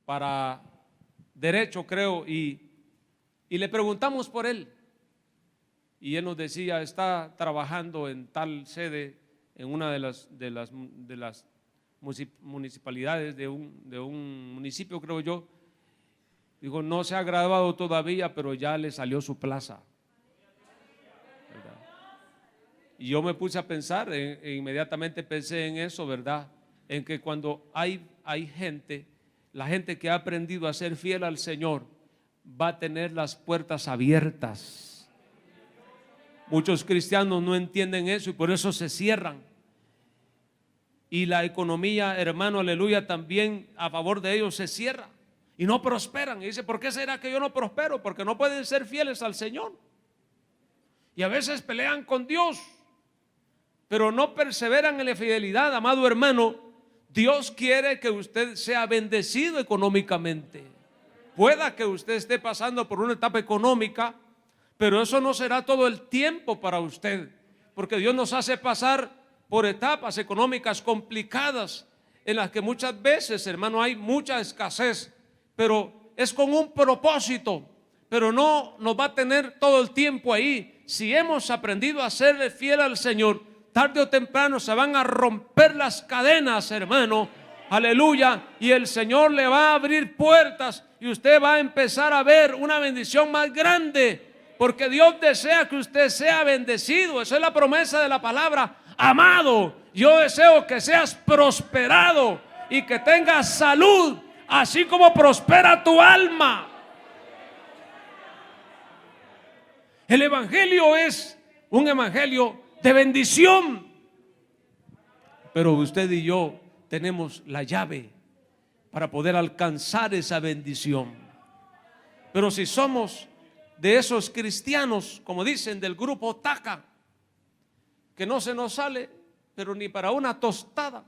para derecho, creo, y le preguntamos por él. Y él nos decía, está trabajando en tal sede, en una de las municipalidades de un municipio, creo yo. Digo, no se ha graduado todavía, pero ya le salió su plaza. ¿Verdad? Y yo me puse a pensar, inmediatamente pensé en eso, ¿verdad? En que cuando hay gente, la gente que ha aprendido a ser fiel al Señor, va a tener las puertas abiertas. Muchos cristianos no entienden eso y por eso se cierran. Y la economía, hermano, aleluya, también a favor de ellos se cierra. Y no prosperan. Y dice, ¿por qué será que yo no prospero? Porque no pueden ser fieles al Señor. Y a veces pelean con Dios, pero no perseveran en la fidelidad. Amado hermano, Dios quiere que usted sea bendecido económicamente. Pueda que usted esté pasando por una etapa económica, pero eso no será todo el tiempo para usted. Porque Dios nos hace pasar por etapas económicas complicadas, en las que muchas veces, hermano, hay mucha escasez, pero es con un propósito, pero no nos va a tener todo el tiempo ahí. Si hemos aprendido a serle fiel al Señor, tarde o temprano se van a romper las cadenas, hermano, aleluya, y el Señor le va a abrir puertas y usted va a empezar a ver una bendición más grande, porque Dios desea que usted sea bendecido. Esa es la promesa de la palabra. Amado, yo deseo que seas prosperado y que tengas salud, así como prospera tu alma. El evangelio es un evangelio de bendición, pero usted y yo tenemos la llave para poder alcanzar esa bendición. Pero si somos de esos cristianos, como dicen, del grupo Taca, que no se nos sale, pero ni para una tostada,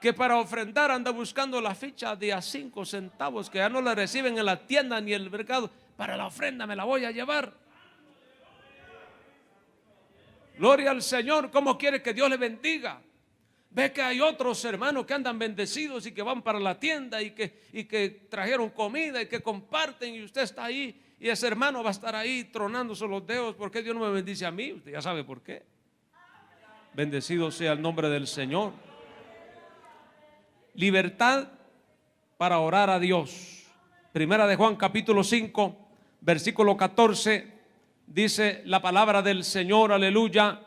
que para ofrendar anda buscando la ficha de a 5 centavos, que ya no la reciben en la tienda ni en el mercado, para la ofrenda me la voy a llevar. Gloria al Señor. ¿Cómo quiere que Dios le bendiga? Ve que hay otros hermanos que andan bendecidos y que van para la tienda y que trajeron comida y que comparten, y usted está ahí y ese hermano va a estar ahí tronándose los dedos. ¿Por qué Dios no me bendice a mí? Usted ya sabe por qué. Bendecido sea el nombre del Señor. Libertad para orar a Dios. Primera de Juan capítulo 5 versículo 14 dice la palabra del Señor, aleluya.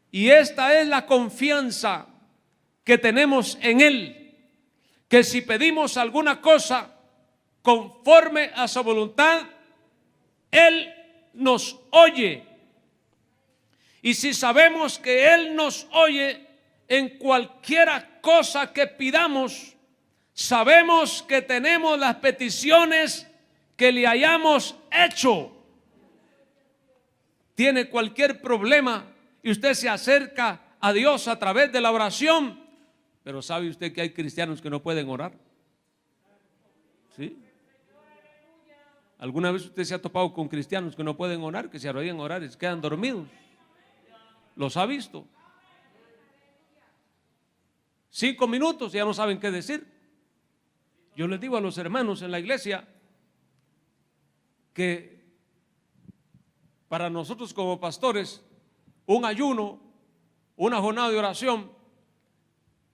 Y esta es la confianza que tenemos en Él, que si pedimos alguna cosa conforme a su voluntad, Él nos oye. Y si sabemos que Él nos oye en cualquiera cosa que pidamos, sabemos que tenemos las peticiones que le hayamos hecho. Tiene cualquier problema y usted se acerca a Dios a través de la oración, pero ¿sabe usted que hay cristianos que no pueden orar? ¿Sí? ¿Alguna vez usted se ha topado con cristianos que no pueden orar, que se arrodillan a orar y se quedan dormidos? ¿Los ha visto? 5 minutos y ya no saben qué decir. Yo les digo a los hermanos en la iglesia que para nosotros como pastores, un ayuno, una jornada de oración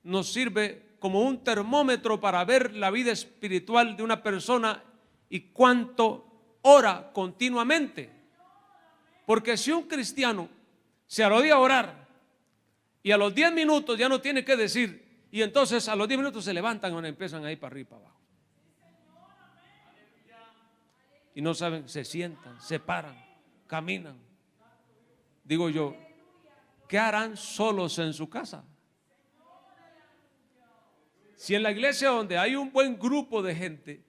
nos sirve como un termómetro para ver la vida espiritual de una persona y cuánto ora continuamente. Porque si un cristiano se arrodilla a orar y a los 10 minutos ya no tiene que decir, y entonces a los 10 minutos se levantan y empiezan a ir para arriba y para abajo, y no saben, se sientan, se paran, caminan. Digo yo, ¿qué harán solos en su casa? Si en la iglesia donde hay un buen grupo de gente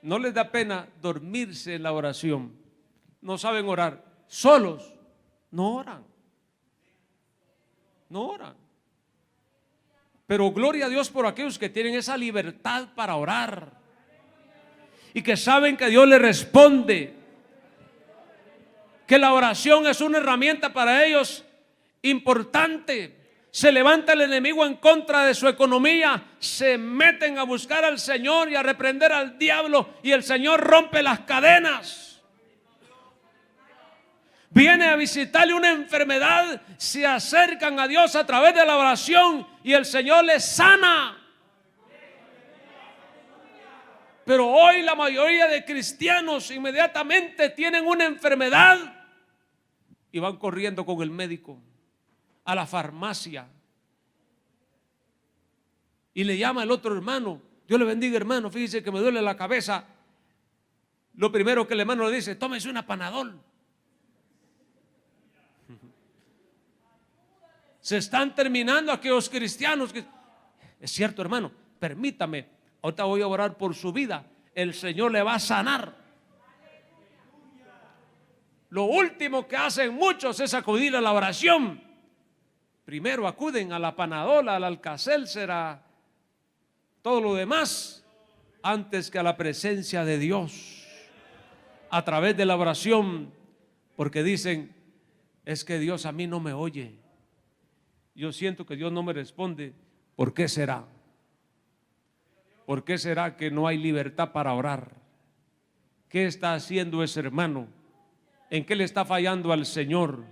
no les da pena dormirse en la oración, no saben orar, solos no oran, no oran. Pero gloria a Dios por aquellos que tienen esa libertad para orar y que saben que Dios les responde, que la oración es una herramienta para ellos importante. Se levanta el enemigo en contra de su economía, se meten a buscar al Señor y a reprender al diablo, y el Señor rompe las cadenas. Viene a visitarle una enfermedad, se acercan a Dios a través de la oración y el Señor les sana. Pero hoy la mayoría de cristianos inmediatamente tienen una enfermedad y van corriendo con el médico a la farmacia y le llama al otro hermano: Dios le bendiga, hermano, fíjese que me duele la cabeza. Lo primero que el hermano le dice: tómese una Panadol. Se están terminando aquellos cristianos que... Es cierto, hermano, permítame, ahorita voy a orar por su vida, el Señor le va a sanar. Lo último que hacen muchos es acudir a la oración. Primero acuden a la Panadol, al Alka-Seltzer, a todo lo demás, antes que a la presencia de Dios a través de la oración, porque dicen: es que Dios a mí no me oye, yo siento que Dios no me responde. ¿Por qué será? ¿Por qué será que no hay libertad para orar? ¿Qué está haciendo ese hermano? ¿En qué le está fallando al Señor?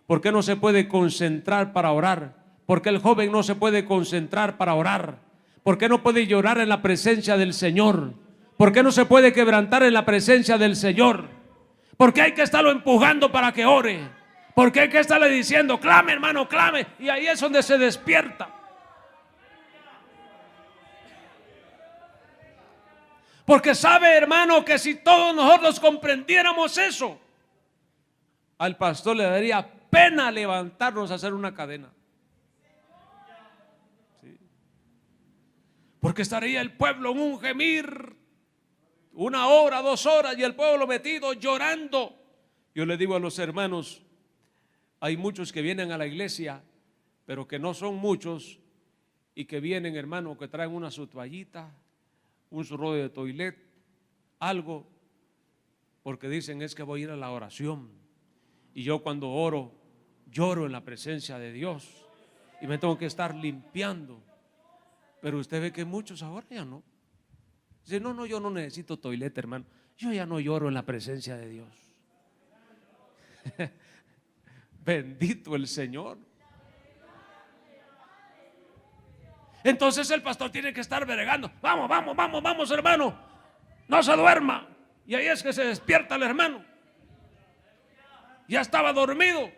¿Por qué no se puede concentrar para orar? ¿Por qué el joven no se puede concentrar para orar? ¿Por qué no puede llorar en la presencia del Señor? ¿Por qué no se puede quebrantar en la presencia del Señor? ¿Por qué hay que estarlo empujando para que ore? ¿Por qué hay que estarle diciendo: clame, hermano, clame? Y ahí es donde se despierta. Porque sabe, hermano, que si todos nosotros comprendiéramos eso, al pastor le daría pena levantarnos a hacer una cadena. ¿Sí? Porque estaría el pueblo en un gemir, 1 hora, 2 horas, y el pueblo metido llorando. Yo le digo a los hermanos: hay muchos que vienen a la iglesia, pero que no son muchos, y que vienen, hermano, que traen una su toallita, un su rollo de toilet, algo, porque dicen: es que voy a ir a la oración. Y yo cuando oro, lloro en la presencia de Dios y me tengo que estar limpiando. Pero usted ve que muchos ahora ya no. Dice: no, yo no necesito toilet, hermano, yo ya no lloro en la presencia de Dios. Bendito el Señor. Entonces el pastor tiene que estar bregando: vamos, hermano, no se duerma. Y ahí es que se despierta el hermano. Ya estaba dormido.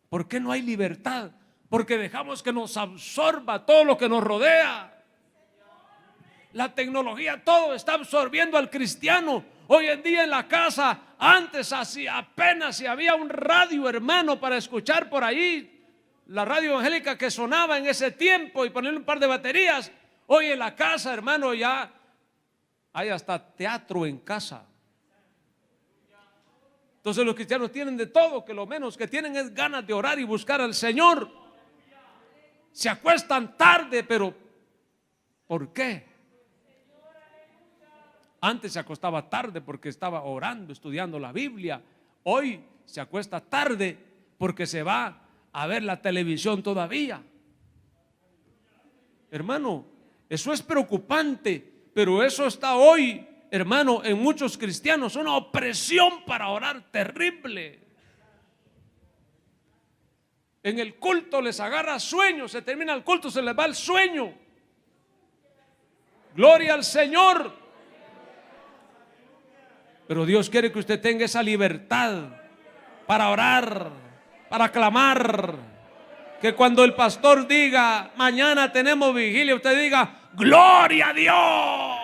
¿Por qué no hay libertad? Porque dejamos que nos absorba todo lo que nos rodea. La tecnología, todo está absorbiendo al cristiano. Hoy en día en la casa, antes así apenas si había un radio, hermano, para escuchar por ahí la radio evangélica que sonaba en ese tiempo y ponerle un par de baterías. Hoy en la casa, hermano, ya hay hasta teatro en casa. Entonces los cristianos tienen de todo, que lo menos que tienen es ganas de orar y buscar al Señor. Se acuestan tarde, pero ¿por qué? Antes se acostaba tarde porque estaba orando, estudiando la Biblia. Hoy se acuesta tarde porque se va a ver la televisión todavía. Hermano, eso es preocupante, pero eso está hoy, hermano, en muchos cristianos, una opresión para orar terrible. En el culto les agarra sueño, se termina el culto, se les va el sueño. Gloria al Señor. Pero Dios quiere que usted tenga esa libertad para orar, para clamar. Que cuando el pastor diga: mañana tenemos vigilia, usted diga: gloria a Dios.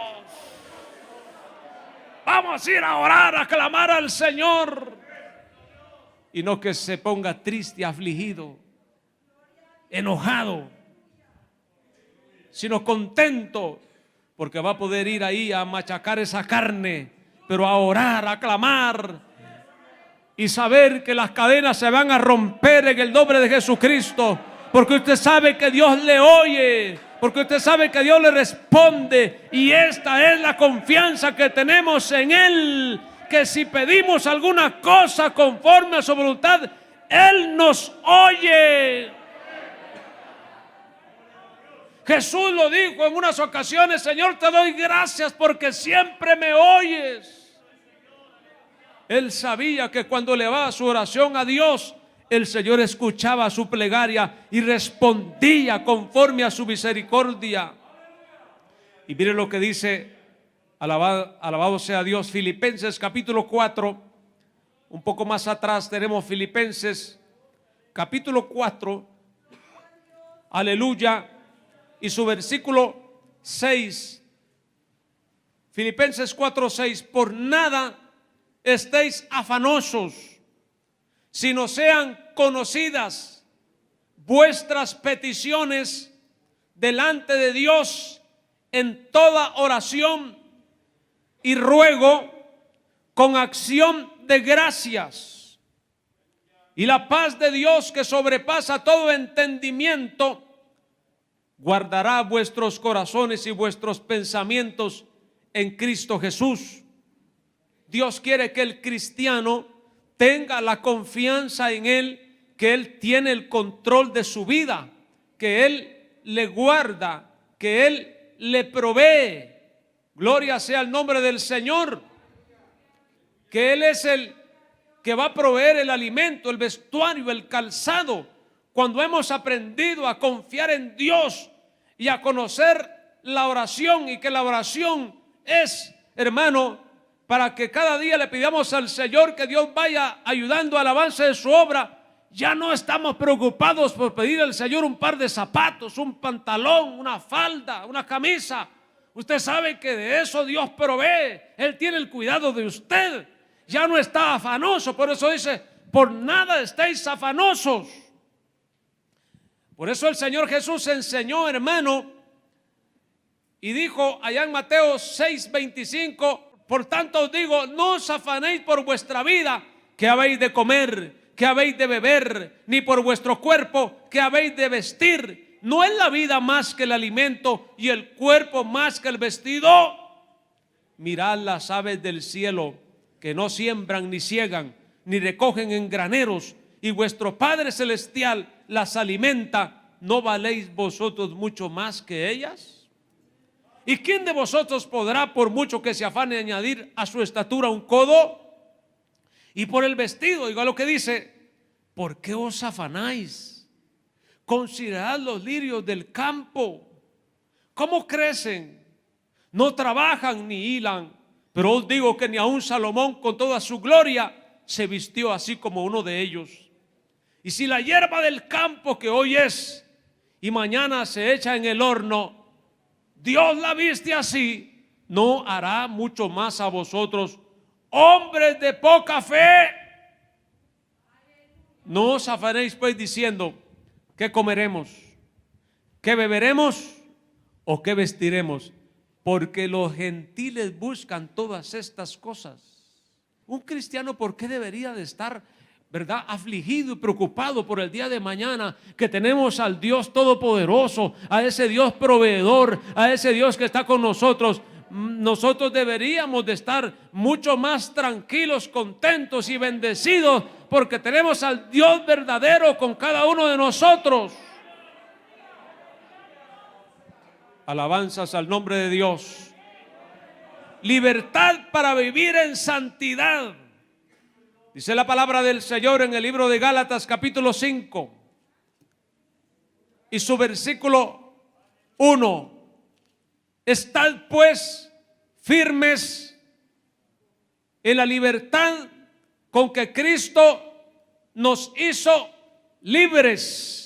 Vamos a ir a orar, a clamar al Señor. Y no que se ponga triste, afligido, enojado, sino contento, porque va a poder ir ahí a machacar esa carne, pero a orar, a clamar y saber que las cadenas se van a romper en el nombre de Jesucristo, porque usted sabe que Dios le oye, porque usted sabe que Dios le responde, y esta es la confianza que tenemos en Él, que si pedimos alguna cosa conforme a su voluntad, Él nos oye. Jesús lo dijo en unas ocasiones: Señor, te doy gracias porque siempre me oyes. Él sabía que cuando elevaba su oración a Dios, el Señor escuchaba su plegaria y respondía conforme a su misericordia. Y mire lo que dice, alabado sea Dios, Filipenses capítulo 4. Un poco más atrás tenemos Filipenses capítulo 4, aleluya, y su versículo 6. Filipenses 4:6. Por nada estéis afanosos, sino sean conocidas vuestras peticiones delante de Dios en toda oración y ruego con acción de gracias. Y la paz de Dios, que sobrepasa todo entendimiento, guardará vuestros corazones y vuestros pensamientos en Cristo Jesús. Dios quiere que el cristiano tenga la confianza en Él, que Él tiene el control de su vida, que Él le guarda, que Él le provee. Gloria sea el nombre del Señor. Que Él es el que va a proveer el alimento, el vestuario, el calzado. Cuando hemos aprendido a confiar en Dios y a conocer la oración, y que la oración es, hermano, para que cada día le pidamos al Señor que Dios vaya ayudando al avance de su obra. Ya no estamos preocupados por pedir al Señor un par de zapatos, un pantalón, una falda, una camisa. Usted sabe que de eso Dios provee. Él tiene el cuidado de usted. Ya no está afanoso. Por eso dice: por nada estéis afanosos. Por eso el Señor Jesús enseñó, hermano, y dijo allá en Mateo 6:25: por tanto os digo, no os afanéis por vuestra vida, que habéis de comer, que habéis de beber, ni por vuestro cuerpo, que habéis de vestir. ¿No es la vida más que el alimento y el cuerpo más que el vestido? Mirad las aves del cielo, que no siembran ni ciegan, ni recogen en graneros, y vuestro Padre Celestial las alimenta. ¿No valéis vosotros mucho más que ellas? ¿Y quién de vosotros podrá, por mucho que se afane, añadir a su estatura un codo? Y por el vestido, oiga lo que dice: ¿por qué os afanáis? Considerad los lirios del campo, cómo crecen, no trabajan ni hilan. Pero os digo que ni aun Salomón, con toda su gloria, se vistió así como uno de ellos. Y si la hierba del campo, que hoy es y mañana se echa en el horno, Dios la viste así, ¿no hará mucho más a vosotros, hombres de poca fe? No os afanéis pues diciendo: ¿qué comeremos? ¿Qué beberemos? ¿O qué vestiremos? Porque los gentiles buscan todas estas cosas. Un cristiano, ¿por qué debería de estar, verdad, afligido y preocupado por el día de mañana? Que tenemos al Dios todopoderoso, a ese Dios proveedor, a ese Dios que está con nosotros. Nosotros deberíamos de estar mucho más tranquilos, contentos y bendecidos, porque tenemos al Dios verdadero con cada uno de nosotros. Alabanzas al nombre de Dios. Libertad para vivir en santidad. Dice la palabra del Señor en el libro de Gálatas capítulo 5 y su versículo 1. Estad pues firmes en la libertad con que Cristo nos hizo libres,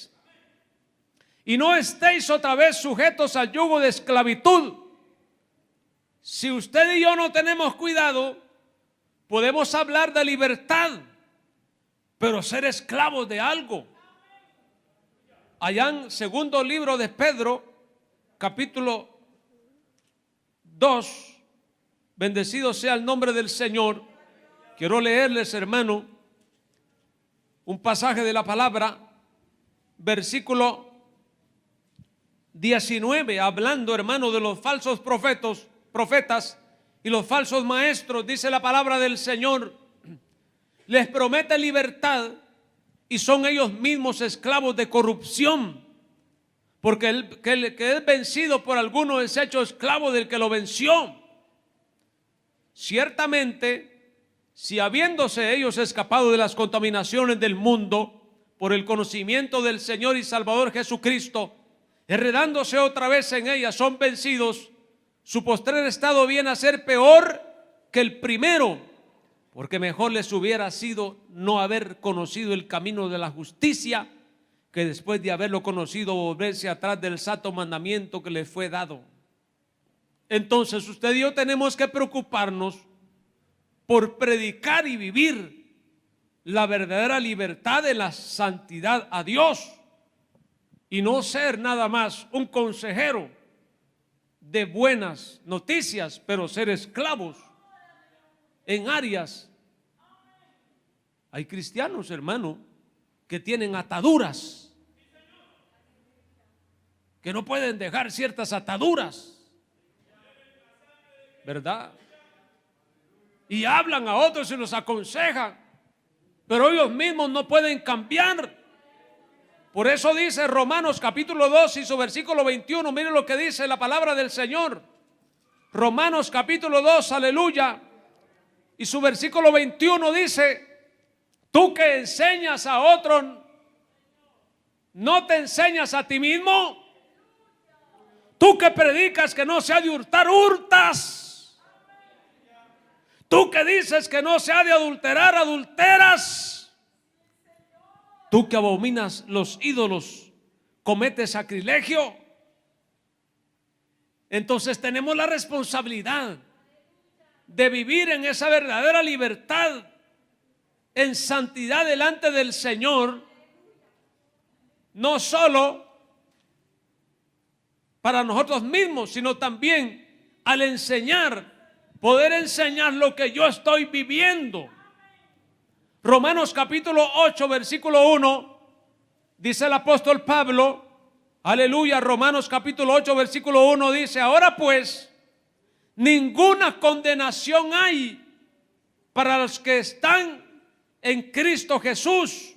y no estéis otra vez sujetos al yugo de esclavitud. Si usted y yo no tenemos cuidado, podemos hablar de libertad, pero ser esclavos de algo. Allá en segundo libro de Pedro, capítulo 2, bendecido sea el nombre del Señor. Quiero leerles, hermano, un pasaje de la palabra, versículo 19, hablando, hermano, de los falsos profetas y los falsos maestros. Dice la palabra del Señor: les promete libertad y son ellos mismos esclavos de corrupción, porque el que es vencido por alguno es hecho esclavo del que lo venció. Ciertamente, si habiéndose ellos escapado de las contaminaciones del mundo por el conocimiento del Señor y Salvador Jesucristo, enredándose otra vez en ellas, son vencidos, su postrer estado viene a ser peor que el primero, porque mejor les hubiera sido no haber conocido el camino de la justicia, que después de haberlo conocido volverse atrás del santo mandamiento que les fue dado. Entonces usted y yo tenemos que preocuparnos por predicar y vivir la verdadera libertad de la santidad a Dios, y no ser nada más un consejero de buenas noticias, pero ser esclavos en áreas. Hay cristianos, hermano, que tienen ataduras, que no pueden dejar ciertas ataduras, ¿verdad? Y hablan a otros y los aconsejan, pero ellos mismos no pueden cambiar. Por eso dice Romanos capítulo 2 y su versículo 21, miren lo que dice la palabra del Señor. Romanos capítulo 2, aleluya, y su versículo 21 dice: tú que enseñas a otro, ¿no te enseñas a ti mismo? Tú que predicas que no se ha de hurtar, hurtas. Tú que dices que no se ha de adulterar, adulteras. Tú que abominas los ídolos, cometes sacrilegio. Entonces tenemos la responsabilidad de vivir en esa verdadera libertad, en santidad delante del Señor, no solo para nosotros mismos, sino también al enseñar, poder enseñar lo que yo estoy viviendo. Romanos capítulo 8 versículo 1 dice el apóstol Pablo, aleluya, Romanos capítulo 8 versículo 1 dice: ahora pues, ninguna condenación hay para los que están en Cristo Jesús,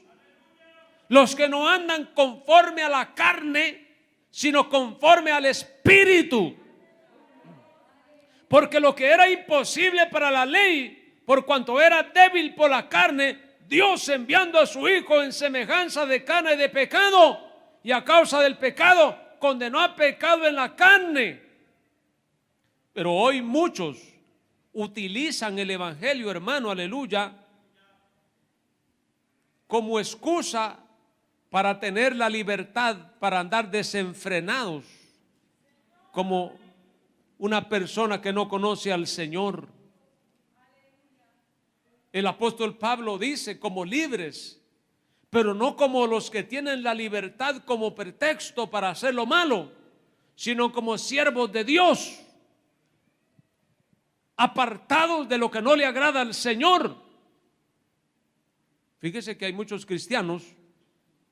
los que no andan conforme a la carne, sino conforme al Espíritu. Porque lo que era imposible para la ley, por cuanto era débil por la carne, Dios enviando a su Hijo en semejanza de carne y de pecado, y a causa del pecado condenó al pecado en la carne. Pero hoy muchos utilizan el evangelio, hermano, aleluya, como excusa para tener la libertad, para andar desenfrenados, como una persona que no conoce al Señor. El apóstol Pablo dice: como libres, pero no como los que tienen la libertad como pretexto para hacer lo malo, sino como siervos de Dios, apartados de lo que no le agrada al Señor. Fíjese que hay muchos cristianos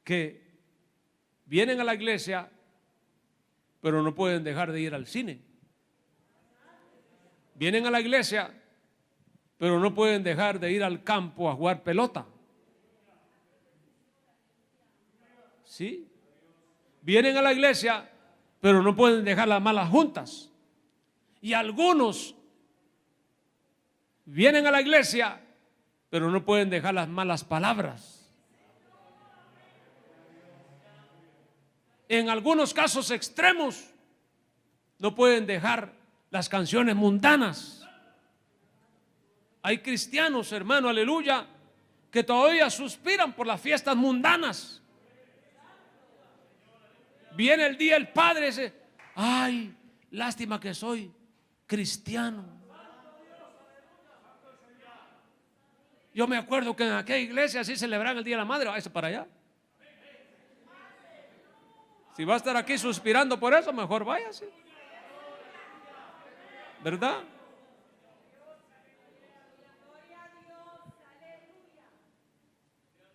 que vienen a la iglesia, pero no pueden dejar de ir al cine. Vienen a la iglesia, pero no pueden dejar de ir al campo a jugar pelota. ¿Sí? Vienen a la iglesia, pero no pueden dejar las malas juntas. Y algunos vienen a la iglesia, pero no pueden dejar las malas palabras. En algunos casos extremos, no pueden dejar las canciones mundanas. Hay cristianos, hermano, aleluya, que todavía suspiran por las fiestas mundanas. Viene el día del Padre y dice: ay, lástima que soy cristiano. Yo me acuerdo que en aquella iglesia así celebraban el Día de la Madre. Váyase para allá. Si va a estar aquí suspirando por eso, mejor váyase, ¿verdad?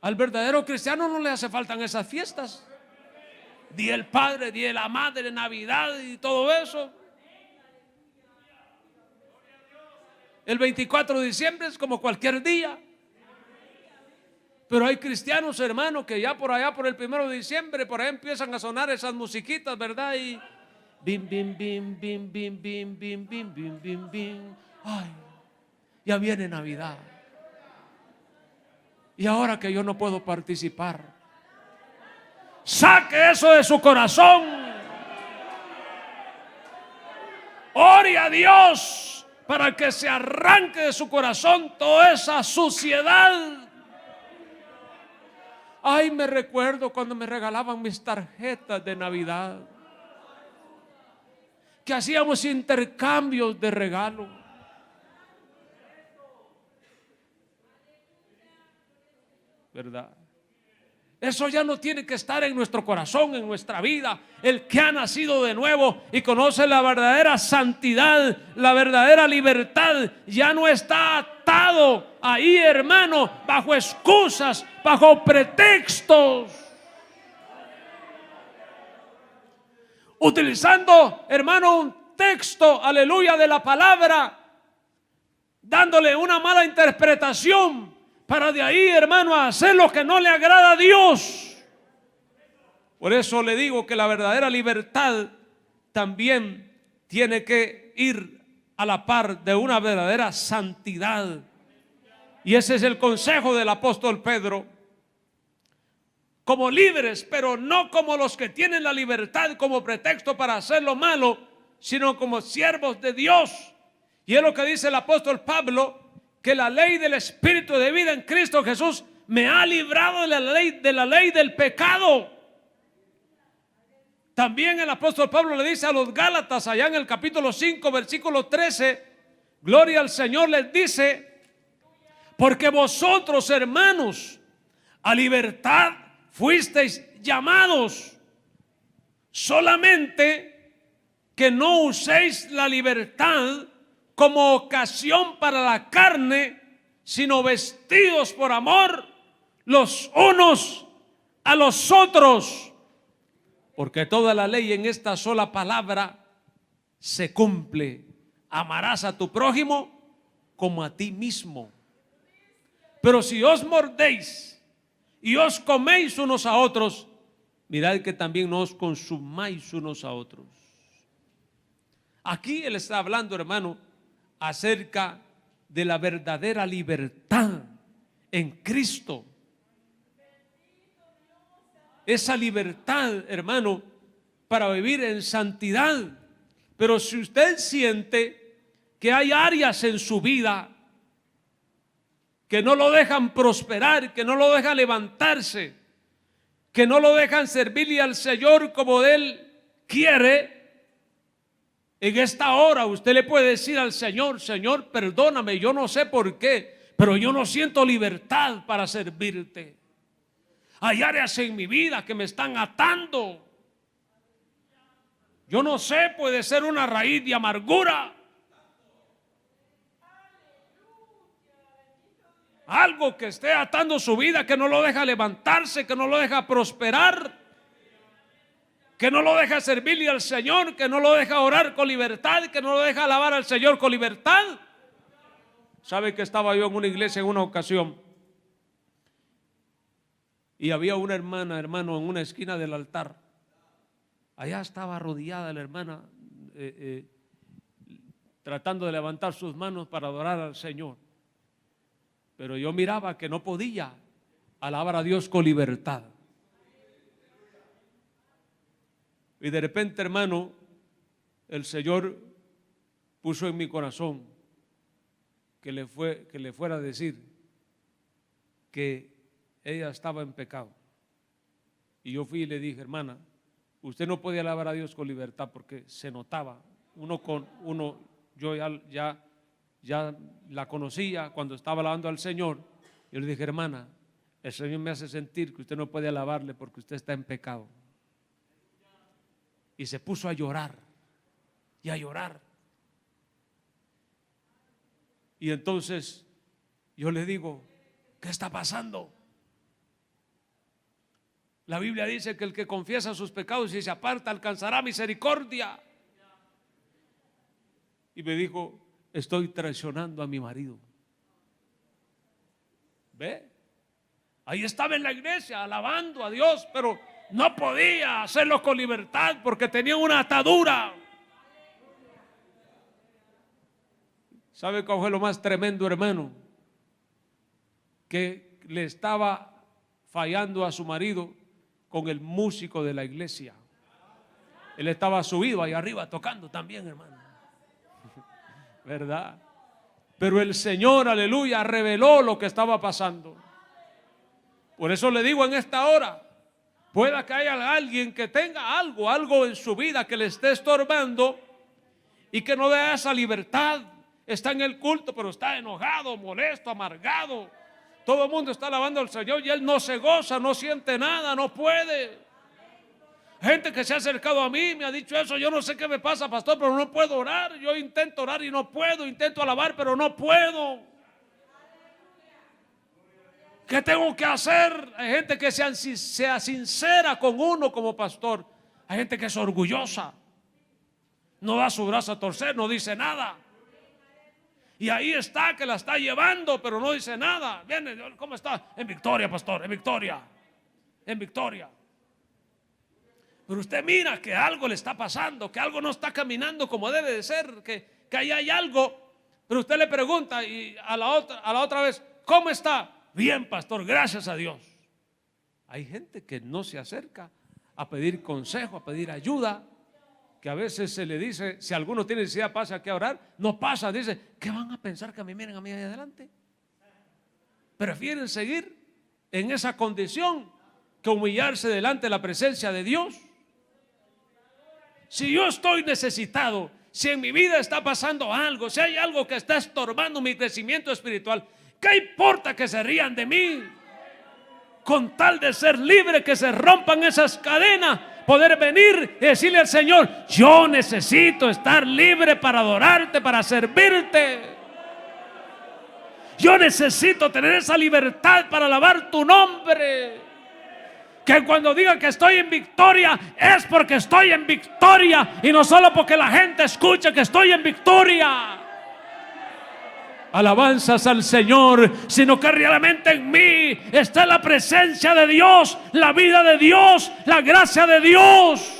Al verdadero cristiano no le hace falta en esas fiestas. Día del Padre, Día de la Madre, Navidad y todo eso. El 24 de diciembre es como cualquier día. Pero hay cristianos, hermanos, que ya por allá, por el 1 de diciembre, por ahí empiezan a sonar esas musiquitas, ¿verdad? Y bim, bim, bim, bim, bim, bim, bim, bim, bim, bim, bim. Ay, ya viene Navidad. Y ahora que yo no puedo participar, saque eso de su corazón. Ore a Dios para que se arranque de su corazón toda esa suciedad. Ay, me recuerdo cuando me regalaban mis tarjetas de Navidad, que hacíamos intercambios de regalo. ¿Verdad? Eso ya no tiene que estar en nuestro corazón, en nuestra vida. El que ha nacido de nuevo y conoce la verdadera santidad, la verdadera libertad, ya no está atado ahí, hermano, bajo excusas, bajo pretextos. Utilizando, hermano, un texto, aleluya, de la palabra, dándole una mala interpretación, para de ahí, hermano, hacer lo que no le agrada a Dios. Por eso le digo que la verdadera libertad también tiene que ir a la par de una verdadera santidad. Y ese es el consejo del apóstol Pedro. Como libres, pero no como los que tienen la libertad como pretexto para hacer lo malo, sino como siervos de Dios. Y es lo que dice el apóstol Pablo, que la ley del Espíritu de vida en Cristo Jesús me ha librado de la ley del pecado. También el apóstol Pablo le dice a los Gálatas, allá en el capítulo 5, versículo 13, gloria al Señor, les dice: porque vosotros, hermanos, a libertad fuisteis llamados, solamente que no uséis la libertad como ocasión para la carne, sino vestidos por amor los unos a los otros. Porque toda la ley en esta sola palabra se cumple: amarás a tu prójimo como a ti mismo. Pero si os mordéis y os coméis unos a otros, mirad que también no os consumáis unos a otros. Aquí él está hablando, hermano, acerca de la verdadera libertad en Cristo. Esa libertad, hermano, para vivir en santidad. Pero si usted siente que hay áreas en su vida que no lo dejan prosperar, que no lo dejan levantarse, que no lo dejan servirle al Señor como Él quiere, en esta hora usted le puede decir al Señor: Señor, perdóname, yo no sé por qué, pero yo no siento libertad para servirte. Hay áreas en mi vida que me están atando. Yo no sé, puede ser una raíz de amargura, algo que esté atando su vida, que no lo deja levantarse, que no lo deja prosperar, que no lo deja servirle al Señor, que no lo deja orar con libertad, que no lo deja alabar al Señor con libertad. ¿Sabe que estaba yo en una iglesia en una ocasión? Y había una hermana, hermano, en una esquina del altar. Allá estaba arrodillada la hermana, tratando de levantar sus manos para adorar al Señor. Pero yo miraba que no podía alabar a Dios con libertad. Y de repente, hermano, el Señor puso en mi corazón que le fuera a decir que ella estaba en pecado. Y yo fui y le dije: hermana, usted no puede alabar a Dios con libertad, porque se notaba. Yo ya la conocía cuando estaba alabando al Señor. Yo le dije: hermana, el Señor me hace sentir que usted no puede alabarle porque usted está en pecado. Y se puso a llorar y a llorar. Y entonces yo le digo: ¿qué está pasando? La Biblia dice que el que confiesa sus pecados y se aparta alcanzará misericordia. Y me dijo: estoy traicionando a mi marido. ¿Ve? Ahí estaba en la iglesia alabando a Dios, pero no podía hacerlo con libertad porque tenía una atadura. ¿Sabe cuál fue lo más tremendo, hermano? Que le estaba fallando a su marido con el músico de la iglesia. Él estaba subido ahí arriba tocando también, hermano. ¿Verdad? Pero el Señor, aleluya, reveló lo que estaba pasando. Por eso le digo en esta hora, pueda que haya alguien que tenga algo en su vida que le esté estorbando y que no vea esa libertad. Está en el culto, pero está enojado, molesto, amargado. Todo el mundo está alabando al Señor y él no se goza, no siente nada, no puede. Gente que se ha acercado a mí me ha dicho eso: yo no sé qué me pasa, pastor, pero no puedo orar. Yo intento orar y no puedo, intento alabar, pero no puedo. ¿Qué tengo que hacer? Hay gente que sea sincera con uno como pastor. Hay gente que es orgullosa, no da su brazo a torcer, no dice nada. Y ahí está, que la está llevando, pero no dice nada. Viene, ¿cómo está? En victoria, pastor, en victoria. En victoria. Pero usted mira que algo le está pasando, que algo no está caminando como debe de ser, que ahí hay algo. Pero usted le pregunta y a la otra vez: ¿cómo está? Bien, pastor, gracias a Dios. Hay gente que no se acerca a pedir consejo, a pedir ayuda, que a veces se le dice, si alguno tiene necesidad, pasa aquí a orar. No pasa, dice: ¿qué van a pensar que me miren a mí ahí adelante? Prefieren seguir en esa condición que humillarse delante de la presencia de Dios. Si yo estoy necesitado, si en mi vida está pasando algo, si hay algo que está estorbando mi crecimiento espiritual, ¿qué importa que se rían de mí? Con tal de ser libre, que se rompan esas cadenas, poder venir y decirle al Señor: yo necesito estar libre para adorarte, para servirte. Yo necesito tener esa libertad para alabar tu nombre. Que cuando diga que estoy en victoria, es porque estoy en victoria, y no solo porque la gente escuche que estoy en victoria. Alabanzas al Señor, sino que realmente en mí está la presencia de Dios, la vida de Dios, la gracia de Dios.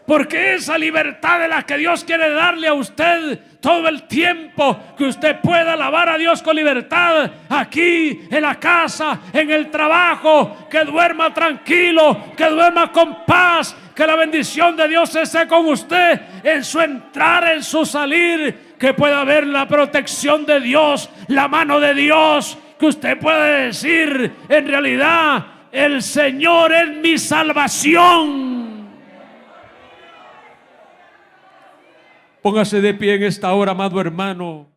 Porque esa libertad de la que Dios quiere darle a usted todo el tiempo, que usted pueda alabar a Dios con libertad, aquí, en la casa, en el trabajo, que duerma tranquilo, que duerma con paz, que la bendición de Dios esté con usted en su entrar, en su salir, que pueda ver la protección de Dios, la mano de Dios, que usted pueda decir: en realidad el Señor es mi salvación. Póngase de pie en esta hora, amado hermano.